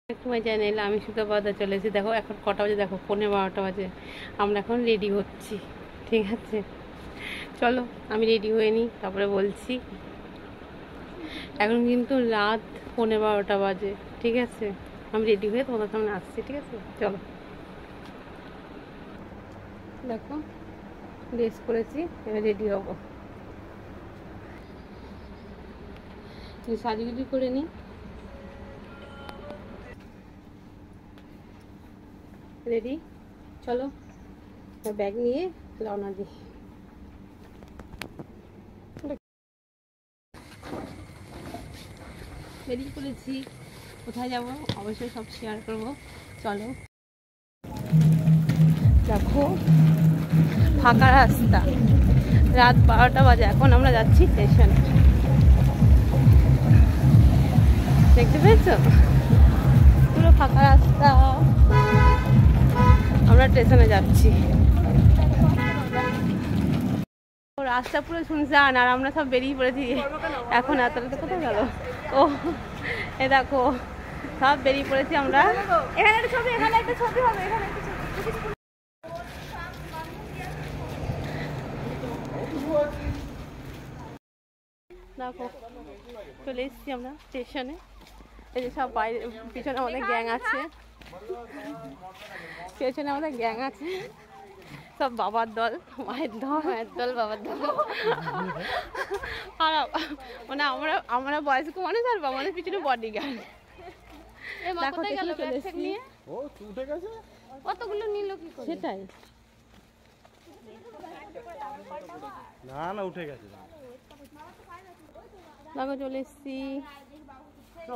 তোমার চ্যানেল আমি সুতোপাদা চলে এসেছি। দেখো এখন কটা বাজে, দেখো 11:30 বাজে। আমরা এখন রেডি হচ্ছি, ঠিক আছে? চলো আমি রেডি হয়ে নিই, তারপরে বলছি। এখন কিন্তু রাত 11:30 বাজে, ঠিক আছে? আমি রেডি হয়ে তোমাদের সামনে আসছি, ঠিক আছে? চলো। দেখো ড্রেস করেছি, এবার রেডি হবো। সাজুগুজি করে নিই, রেডি। চলো ব্যাগ নিয়ে রওনা দিই। বেরিয়ে পড়েছি, কোথায় যাব অবশ্যই সব শেয়ার করব। চলো। দেখো ফাঁকা রাস্তা, রাত 12টা বাজে, এখন আমরা যাচ্ছি স্টেশন। দেখতে পেয়েছো? পুরো ফাঁকা রাস্তা, আমরা স্টেশনে যাচ্ছি। রাস্তা পুরো শুনশান, আর আমরা সব বেরিয়ে পড়েছি। এখন এত রাতে কোথায় গেল? ও এ দেখো সব বেরিয়ে পড়েছি আমরা। এখানে একটা ছবি, এখানে একটা ছবি হবে, এখানে একটা ছবি। দেখো চলে এসেছি আমরা স্টেশনে। এই যে সব বাইরে, পিছনে আমাদের গ্যাং আছে, পেছনে আমাদের গ্যাং আছে, সব বাবার দল, মায়ের দল, বাবার দল। আর মানে আমরা বয়স্ক মানুষ, আর আমাদের পিছনে বডিগার্ড। দেখো চলে এসেছি। কতগুলো নিল কি করে? সেটাই, না উঠে গেছে। দেখো চলে এসেছি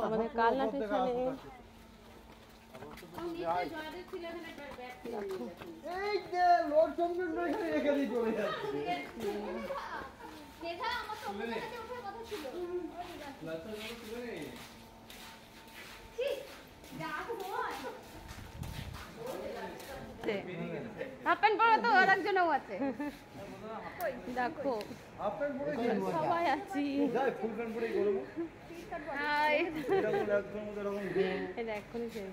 আমাদের কালনা স্টেশনে। এই যে লোড সম্পূর্ণ এখানে রেখে দিয়ে চলে যাচ্ছে। দেখা আমার তো ওখানে ওঠার কথা ছিল। ঠিক যা হয়। হাফ প্যান্ট পরা তো আর একজনও আছে। দেখো সবাই আছি। ফুল প্যান্ট পরে গরম। হাই, এরকম একদম এরকম এটা এক্ষুনি শেষ।